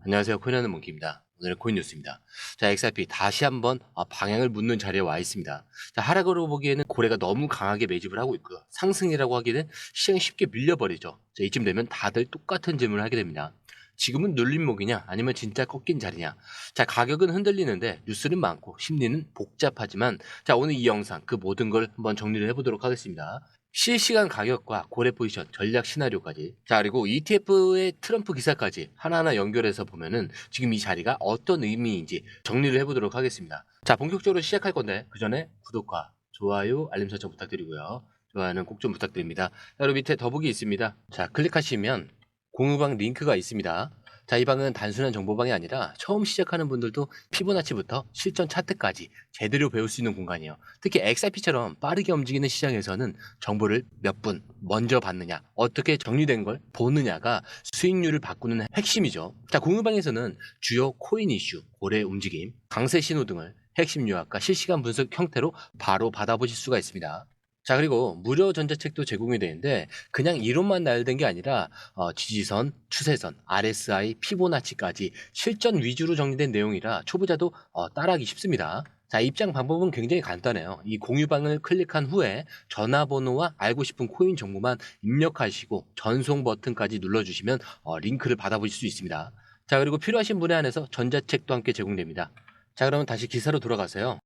안녕하세요. 코인하는 몽키입니다. 오늘의 코인 뉴스입니다. 자, XRP 다시 한번 방향을 묻는 자리에 와 있습니다. 자, 하락으로 보기에는 고래가 너무 강하게 매집을 하고 있고요. 상승이라고 하기에는 시장이 쉽게 밀려버리죠. 자, 이쯤 되면 다들 똑같은 질문을 하게 됩니다. 지금은 눌림목이냐 아니면 진짜 꺾인 자리냐. 자, 가격은 흔들리는데 뉴스는 많고 심리는 복잡하지만, 자, 오늘 이 영상 그 모든 걸 한번 정리를 해보도록 하겠습니다. 실시간 가격과 고래 포지션, 전략 시나리오까지, 자, 그리고 ETF의 트럼프 기사까지 하나하나 연결해서 보면은 지금 이 자리가 어떤 의미인지 정리를 해보도록 하겠습니다. 자, 본격적으로 시작할 건데 그 전에 구독과 좋아요, 알림 설정 부탁드리고요. 좋아요는 꼭 좀 부탁드립니다. 자, 그리고 밑에 더보기 있습니다. 자, 클릭하시면 공유방 링크가 있습니다. 자, 이 방은 단순한 정보방이 아니라 처음 시작하는 분들도 피보나치부터 실전 차트까지 제대로 배울 수 있는 공간이에요. 특히 XRP처럼 빠르게 움직이는 시장에서는 정보를 몇 분 먼저 받느냐, 어떻게 정리된 걸 보느냐가 수익률을 바꾸는 핵심이죠. 자, 공유방에서는 주요 코인 이슈, 고래 움직임, 강세 신호 등을 핵심 요약과 실시간 분석 형태로 바로 받아보실 수가 있습니다. 자, 그리고 무료 전자책도 제공이 되는데 그냥 이론만 나열된 게 아니라 지지선, 추세선, RSI, 피보나치까지 실전 위주로 정리된 내용이라 초보자도 따라하기 쉽습니다. 자, 입장 방법은 굉장히 간단해요. 이 공유방을 클릭한 후에 전화번호와 알고 싶은 코인 정보만 입력하시고 전송 버튼까지 눌러주시면 링크를 받아보실 수 있습니다. 자, 그리고 필요하신 분에 한해서 전자책도 함께 제공됩니다. 자, 그러면 다시 기사로 돌아가세요.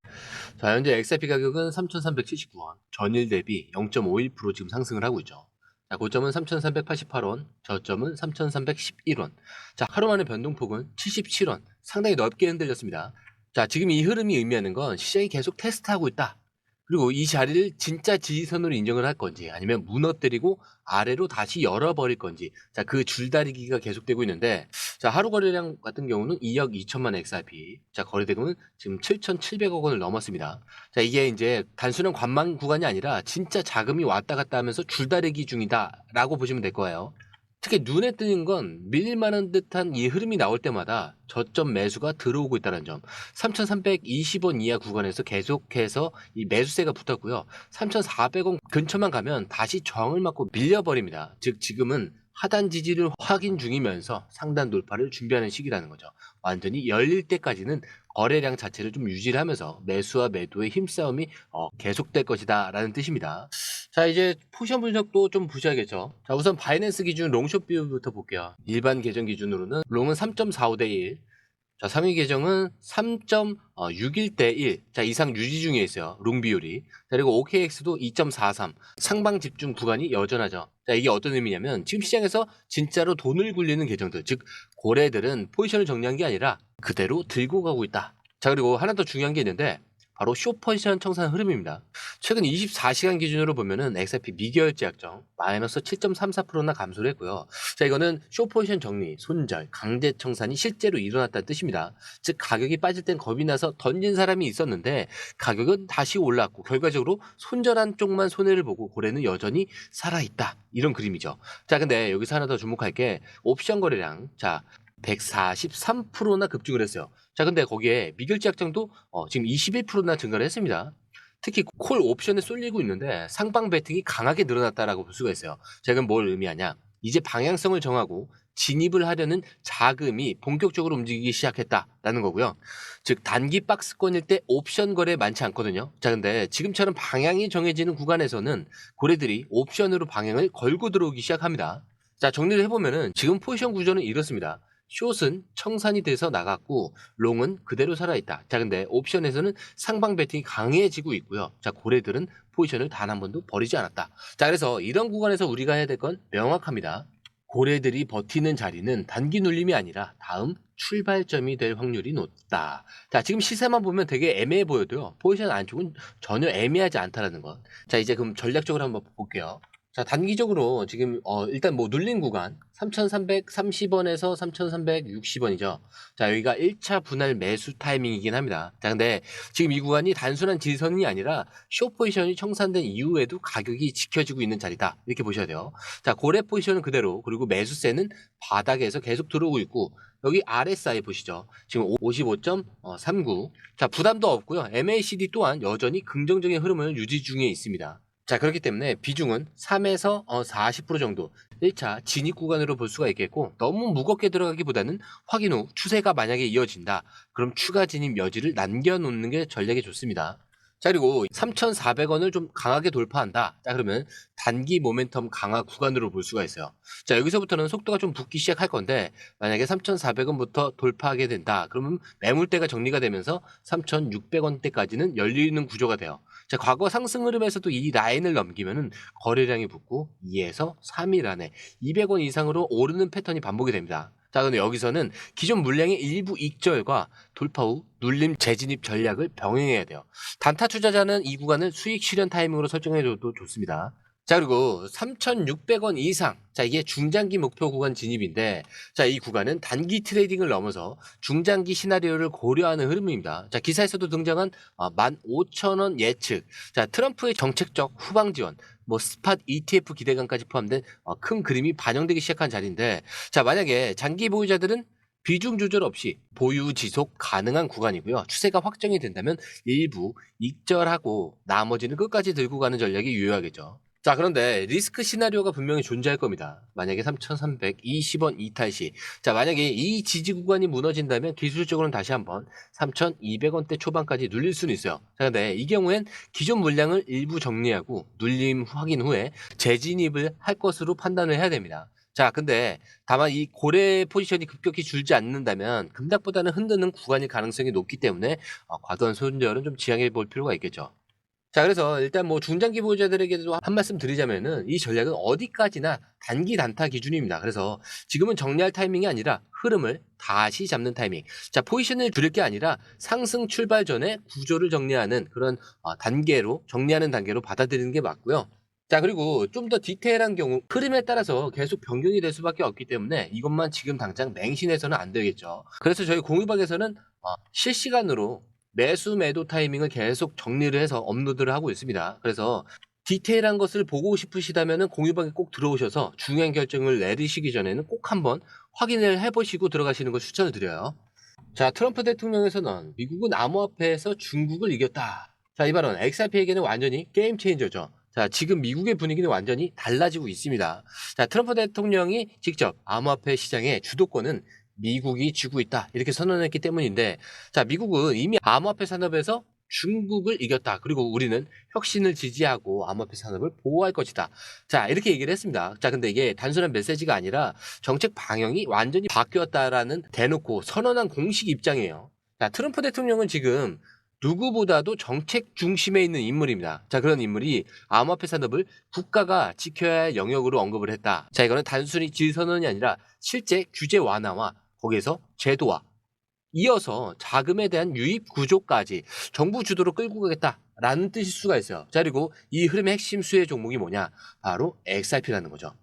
자, 현재 XRP 가격은 3,379원, 전일 대비 0.51% 지금 상승을 하고 있죠. 자, 고점은 3,388원, 저점은 3,311원. 자, 하루 만에 변동폭은 77원, 상당히 넓게 흔들렸습니다. 자, 지금 이 흐름이 의미하는 건 시장이 계속 테스트하고 있다. 그리고 이 자리를 진짜 지지선으로 인정을 할 건지 아니면 무너뜨리고 아래로 다시 열어버릴 건지, 자, 그 줄다리기가 계속되고 있는데, 자, 하루 거래량 같은 경우는 2억 2천만 XRP, 자, 거래대금은 지금 7,700억 원을 넘었습니다. 자, 이게 이제 단순한 관망 구간이 아니라 진짜 자금이 왔다 갔다 하면서 줄다리기 중이다라고 보시면 될 거예요. 특히 눈에 띄는 건 밀릴만한 듯한 이 흐름이 나올 때마다 저점 매수가 들어오고 있다는 점. 3,320원 이하 구간에서 계속해서 이 매수세가 붙었고요. 3,400원 근처만 가면 다시 저항을 맞고 밀려버립니다. 즉 지금은 하단 지지를 확인 중이면서 상단 돌파를 준비하는 시기라는 거죠. 완전히 열릴 때까지는 거래량 자체를 좀 유지를 하면서 매수와 매도의 힘싸움이 계속될 것이다 라는 뜻입니다. 자, 이제 포지션 분석도 좀 보셔야겠죠. 자, 우선 바이낸스 기준 롱숏 비율부터 볼게요. 일반 계정 기준으로는 롱은 3.45대 1, 자, 상위 계정은 3.61대 1. 자, 이상 유지 중에 있어요. 롱 비율이. 자, 그리고 OKX도 2.43. 상방 집중 구간이 여전하죠. 자, 이게 어떤 의미냐면 지금 시장에서 진짜로 돈을 굴리는 계정들, 즉 고래들은 포지션을 정리한 게 아니라 그대로 들고 가고 있다. 자, 그리고 하나 더 중요한 게 있는데 바로 숏 포지션 청산 흐름입니다. 최근 24시간 기준으로 보면은 XRP 미결제 약정 마이너스 7.34%나 감소를 했고요. 자, 이거는 숏 포지션 정리, 손절, 강제 청산이 실제로 일어났다는 뜻입니다. 즉 가격이 빠질 땐 겁이 나서 던진 사람이 있었는데 가격은 다시 올랐고 결과적으로 손절한 쪽만 손해를 보고 고래는 여전히 살아있다. 이런 그림이죠. 자, 근데 여기서 하나 더 주목할 게 옵션 거래량. 자, 143%나 급증을 했어요. 자, 근데 거기에 미결제 약정도 지금 21%나 증가를 했습니다. 특히 콜 옵션에 쏠리고 있는데 상방 베팅이 강하게 늘어났다라고 볼 수가 있어요. 자, 이건 뭘 의미하냐? 이제 방향성을 정하고 진입을 하려는 자금이 본격적으로 움직이기 시작했다라는 거고요. 즉 단기 박스권일 때 옵션 거래 많지 않거든요. 자, 근데 지금처럼 방향이 정해지는 구간에서는 고래들이 옵션으로 방향을 걸고 들어오기 시작합니다. 자, 정리를 해보면은 지금 포지션 구조는 이렇습니다. 숏은 청산이 돼서 나갔고 롱은 그대로 살아있다. 자, 근데 옵션에서는 상방 베팅이 강해지고 있고요. 자, 고래들은 포지션을 단 한 번도 버리지 않았다. 자, 그래서 이런 구간에서 우리가 해야 될 건 명확합니다. 고래들이 버티는 자리는 단기 눌림이 아니라 다음 출발점이 될 확률이 높다. 자, 지금 시세만 보면 되게 애매해 보여도요. 포지션 안쪽은 전혀 애매하지 않다라는 것. 자, 이제 그럼 전략적으로 한번 볼게요. 자, 단기적으로 지금 일단 뭐 눌린 구간 3,330원에서 3,360원이죠. 자, 여기가 1차 분할 매수 타이밍이긴 합니다. 자, 근데 지금 이 구간이 단순한 지선이 아니라 숏 포지션이 청산된 이후에도 가격이 지켜지고 있는 자리다. 이렇게 보셔야 돼요. 자, 고래 포지션은 그대로, 그리고 매수세는 바닥에서 계속 들어오고 있고, 여기 RSI 보시죠. 지금 55.39. 자, 부담도 없고요. MACD 또한 여전히 긍정적인 흐름을 유지 중에 있습니다. 자, 그렇기 때문에 비중은 3에서 40% 정도 1차 진입 구간으로 볼 수가 있겠고, 너무 무겁게 들어가기보다는 확인 후 추세가 만약에 이어진다, 그럼 추가 진입 여지를 남겨놓는 게 전략이 좋습니다. 자, 그리고 3,400원을 좀 강하게 돌파한다. 자, 그러면 단기 모멘텀 강화 구간으로 볼 수가 있어요. 자, 여기서부터는 속도가 좀 붙기 시작할 건데, 만약에 3,400원부터 돌파하게 된다, 그러면 매물대가 정리가 되면서 3,600원대까지는 열리는 구조가 돼요. 자, 과거 상승 흐름에서도 이 라인을 넘기면은 거래량이 붙고 2에서 3일 안에 200원 이상으로 오르는 패턴이 반복이 됩니다. 자, 근데 여기서는 기존 물량의 일부 익절과 돌파 후 눌림 재진입 전략을 병행해야 돼요. 단타 투자자는 이 구간을 수익 실현 타이밍으로 설정해줘도 좋습니다. 자, 그리고 3,600원 이상. 자, 이게 중장기 목표 구간 진입인데, 자, 이 구간은 단기 트레이딩을 넘어서 중장기 시나리오를 고려하는 흐름입니다. 자, 기사에서도 등장한 15,000원 예측. 자, 트럼프의 정책적 후방 지원, 뭐 스팟 ETF 기대감까지 포함된 큰 그림이 반영되기 시작한 자리인데, 자, 만약에 장기 보유자들은 비중 조절 없이 보유 지속 가능한 구간이고요. 추세가 확정이 된다면 일부 익절하고 나머지는 끝까지 들고 가는 전략이 유효하겠죠. 자, 그런데 리스크 시나리오가 분명히 존재할 겁니다. 만약에 3,320원 이탈 시, 자, 만약에 이 지지 구간이 무너진다면 기술적으로는 다시 한번 3,200원대 초반까지 눌릴 수는 있어요. 자, 근데 이 경우엔 기존 물량을 일부 정리하고 눌림 확인 후에 재진입을 할 것으로 판단을 해야 됩니다. 자, 근데 다만 이 고래 포지션이 급격히 줄지 않는다면 급락보다는 흔드는 구간일 가능성이 높기 때문에 과도한 손절은 좀 지양해 볼 필요가 있겠죠. 자, 그래서 일단 뭐 중장기 보유자들에게도 한 말씀 드리자면은 이 전략은 어디까지나 단기 단타 기준입니다. 그래서 지금은 정리할 타이밍이 아니라 흐름을 다시 잡는 타이밍. 자, 포지션을 줄일 게 아니라 상승 출발 전에 구조를 정리하는 그런 단계로, 정리하는 단계로 받아들이는 게 맞고요. 자, 그리고 좀 더 디테일한 경우 흐름에 따라서 계속 변경이 될 수밖에 없기 때문에 이것만 지금 당장 맹신해서는 안 되겠죠. 그래서 저희 공유박에서는 실시간으로 매수 매도 타이밍을 계속 정리를 해서 업로드를 하고 있습니다. 그래서 디테일한 것을 보고 싶으시다면 공유방에 꼭 들어오셔서 중요한 결정을 내리시기 전에는 꼭 한번 확인을 해보시고 들어가시는 걸 추천을 드려요. 자, 트럼프 대통령의 선언, 미국은 암호화폐에서 중국을 이겼다. 자, 이 발언 XRP에게는 완전히 게임 체인저죠. 자, 지금 미국의 분위기는 완전히 달라지고 있습니다. 자, 트럼프 대통령이 직접 암호화폐 시장의 주도권은 미국이 쥐고 있다, 이렇게 선언했기 때문인데, 자, 미국은 이미 암호화폐 산업에서 중국을 이겼다, 그리고 우리는 혁신을 지지하고 암호화폐 산업을 보호할 것이다, 자, 이렇게 얘기를 했습니다. 자, 근데 이게 단순한 메시지가 아니라 정책 방향이 완전히 바뀌었다라는 대놓고 선언한 공식 입장이에요. 자, 트럼프 대통령은 지금 누구보다도 정책 중심에 있는 인물입니다. 자, 그런 인물이 암호화폐 산업을 국가가 지켜야 할 영역으로 언급을 했다. 자, 이거는 단순히 질선언이 아니라 실제 규제 완화와 거기에서 제도화, 이어서 자금에 대한 유입 구조까지 정부 주도로 끌고 가겠다라는 뜻일 수가 있어요. 자, 그리고 이 흐름의 핵심 수혜 종목이 뭐냐? 바로 XRP라는 거죠.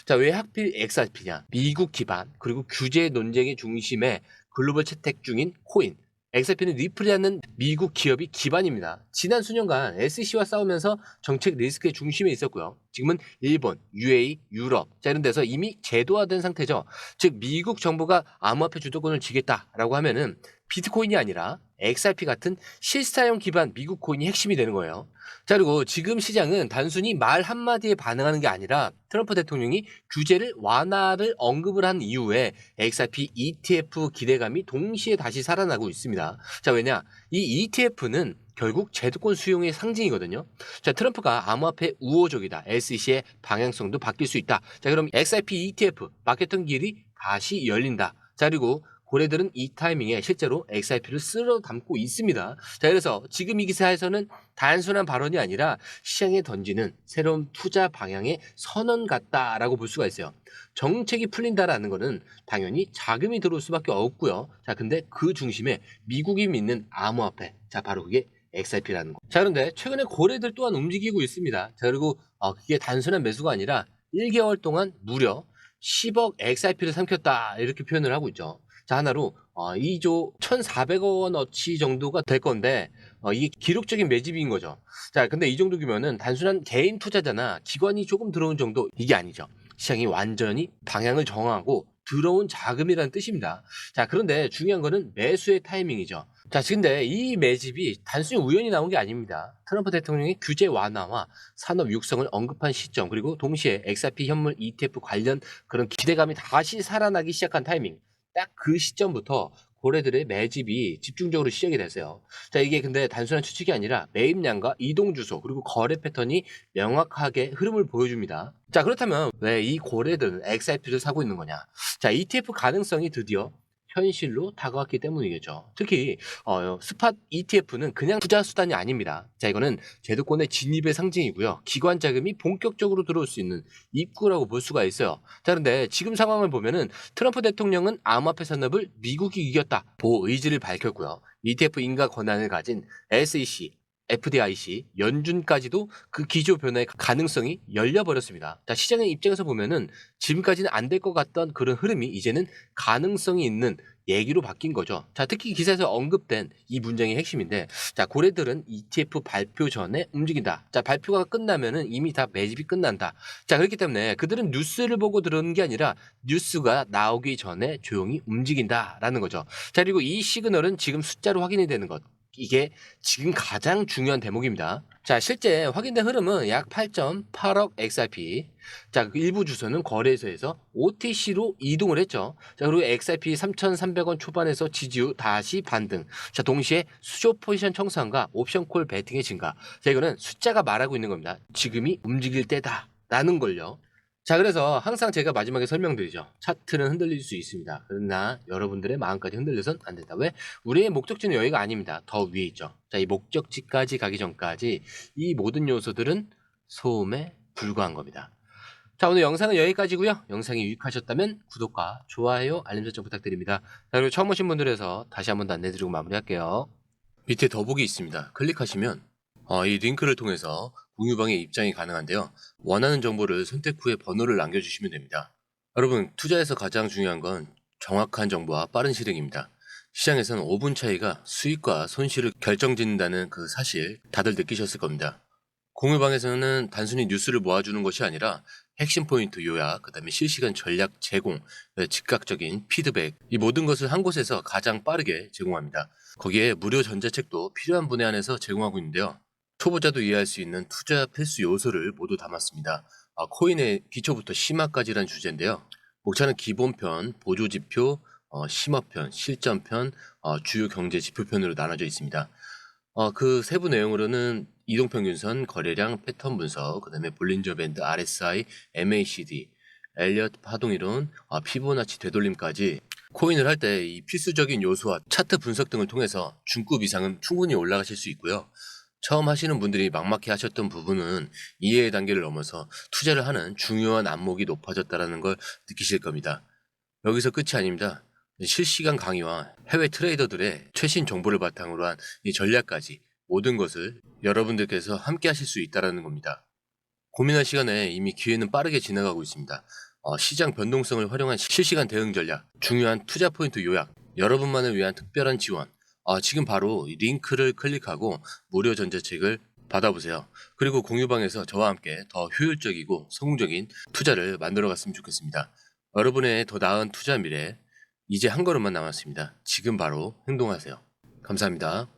자, 왜 하필 XRP냐? 미국 기반, 그리고 규제 논쟁의 중심에 글로벌 채택 중인 코인. XRP는 리플이라는 미국 기업이 기반입니다. 지난 수년간 SEC와 싸우면서 정책 리스크의 중심에 있었고요. 지금은 일본, UAE, 유럽, 자, 이런 데서 이미 제도화된 상태죠. 즉, 미국 정부가 암호화폐 주도권을 쥐겠다라고 하면은 비트코인이 아니라 XRP 같은 실사용 기반 미국 코인이 핵심이 되는 거예요. 자, 그리고 지금 시장은 단순히 말 한마디에 반응하는 게 아니라 트럼프 대통령이 규제를 완화를 언급을 한 이후에 XRP ETF 기대감이 동시에 다시 살아나고 있습니다. 자, 왜냐? 이 ETF는 결국 제도권 수용의 상징이거든요. 자, 트럼프가 암호화폐 우호적이다, SEC의 방향성도 바뀔 수 있다. 자, 그럼 XRP ETF 마케팅 길이 다시 열린다. 자, 그리고 고래들은 이 타이밍에 실제로 XRP를 쓸어 담고 있습니다. 자, 그래서 지금 이 기사에서는 단순한 발언이 아니라 시장에 던지는 새로운 투자 방향의 선언 같다라고 볼 수가 있어요. 정책이 풀린다라는 거는 당연히 자금이 들어올 수밖에 없고요. 자, 근데 그 중심에 미국이 믿는 암호화폐, 자, 바로 그게 XRP라는 거. 자, 그런데 최근에 고래들 또한 움직이고 있습니다. 자, 그리고 그게 단순한 매수가 아니라 1개월 동안 무려 10억 XRP를 삼켰다, 이렇게 표현을 하고 있죠. 자, 하나로 2조 1,400원어치 정도가 될 건데, 이게 기록적인 매집인 거죠. 자, 근데 이 정도 규모는 단순한 개인 투자자나 기관이 조금 들어온 정도, 이게 아니죠. 시장이 완전히 방향을 정하고 들어온 자금이라는 뜻입니다. 자, 그런데 중요한 거는 매수의 타이밍이죠. 자, 근데 이 매집이 단순히 우연히 나온 게 아닙니다. 트럼프 대통령이 규제 완화와 산업 육성을 언급한 시점, 그리고 동시에 XRP 현물 ETF 관련 그런 기대감이 다시 살아나기 시작한 타이밍, 딱 그 시점부터 고래들의 매집이 집중적으로 시작이 됐어요. 자, 이게 근데 단순한 추측이 아니라 매입량과 이동 주소 그리고 거래 패턴이 명확하게 흐름을 보여줍니다. 자, 그렇다면 왜 이 고래들은 XRP를 사고 있는 거냐? 자, ETF 가능성이 드디어 현실로 다가왔기 때문이겠죠. 특히 스팟 ETF는 그냥 투자 수단이 아닙니다. 자, 이거는 제도권의 진입의 상징이고요. 기관 자금이 본격적으로 들어올 수 있는 입구라고 볼 수가 있어요. 자, 그런데 지금 상황을 보면은 트럼프 대통령은 암호화폐 산업을 미국이 이겼다 보호 의지를 밝혔고요. ETF 인가 권한을 가진 SEC, FDIC, 연준까지도 그 기조 변화의 가능성이 열려버렸습니다. 자, 시장의 입장에서 보면은 지금까지는 안 될 것 같던 그런 흐름이 이제는 가능성이 있는 얘기로 바뀐 거죠. 자, 특히 기사에서 언급된 이 문장의 핵심인데, 자, 고래들은 ETF 발표 전에 움직인다. 자, 발표가 끝나면은 이미 다 매집이 끝난다. 자, 그렇기 때문에 그들은 뉴스를 보고 들은 게 아니라 뉴스가 나오기 전에 조용히 움직인다라는 거죠. 자, 그리고 이 시그널은 지금 숫자로 확인이 되는 것. 이게 지금 가장 중요한 대목입니다. 자, 실제 확인된 흐름은 약 8.8억 XRP. 자, 그 일부 주소는 거래소에서 OTC로 이동을 했죠. 자, 그리고 XRP 3,300원 초반에서 지지 후 다시 반등. 자, 동시에 수조 포지션 청산과 옵션콜 베팅의 증가. 자, 이거는 숫자가 말하고 있는 겁니다. 지금이 움직일 때다라는 걸요. 자, 그래서 항상 제가 마지막에 설명드리죠. 차트는 흔들릴 수 있습니다. 그러나 여러분들의 마음까지 흔들려선 안 된다. 왜? 우리의 목적지는 여기가 아닙니다. 더 위에 있죠. 자, 이 목적지까지 가기 전까지 이 모든 요소들은 소음에 불과한 겁니다. 자, 오늘 영상은 여기까지고요. 영상이 유익하셨다면 구독과 좋아요, 알림 설정 부탁드립니다. 자, 그리고 처음 오신 분들에서 다시 한번 더 안내드리고 마무리할게요. 밑에 더보기 있습니다. 클릭하시면 이 링크를 통해서 공유방에 입장이 가능한데요. 원하는 정보를 선택 후에 번호를 남겨주시면 됩니다. 여러분, 투자에서 가장 중요한 건 정확한 정보와 빠른 실행입니다. 시장에서는 5분 차이가 수익과 손실을 결정짓는다는 그 사실 다들 느끼셨을 겁니다. 공유방에서는 단순히 뉴스를 모아주는 것이 아니라 핵심 포인트 요약, 그 다음에 실시간 전략 제공, 즉각적인 피드백, 이 모든 것을 한 곳에서 가장 빠르게 제공합니다. 거기에 무료 전자책도 필요한 분에 한해서 제공하고 있는데요. 초보자도 이해할 수 있는 투자 필수 요소를 모두 담았습니다. 코인의 기초부터 심화까지란 주제인데요. 목차는 기본편, 보조지표, 심화편, 실전편, 주요 경제 지표편으로 나눠져 있습니다. 그 세부 내용으로는 이동평균선, 거래량, 패턴 분석, 그 다음에 볼린저 밴드, RSI, MACD, 엘리엇 파동이론, 피보나치 되돌림까지 코인을 할 때 이 필수적인 요소와 차트 분석 등을 통해서 중급 이상은 충분히 올라가실 수 있고요. 처음 하시는 분들이 막막해 하셨던 부분은 이해의 단계를 넘어서 투자를 하는 중요한 안목이 높아졌다는 걸 느끼실 겁니다. 여기서 끝이 아닙니다. 실시간 강의와 해외 트레이더들의 최신 정보를 바탕으로 한 이 전략까지 모든 것을 여러분들께서 함께 하실 수 있다는 겁니다. 고민할 시간에 이미 기회는 빠르게 지나가고 있습니다. 시장 변동성을 활용한 실시간 대응 전략, 중요한 투자 포인트 요약, 여러분만을 위한 특별한 지원, 지금 바로 이 링크를 클릭하고 무료 전자책을 받아보세요. 그리고 공유방에서 저와 함께 더 효율적이고 성공적인 투자를 만들어 갔으면 좋겠습니다. 여러분의 더 나은 투자 미래, 이제 한 걸음만 남았습니다. 지금 바로 행동하세요. 감사합니다.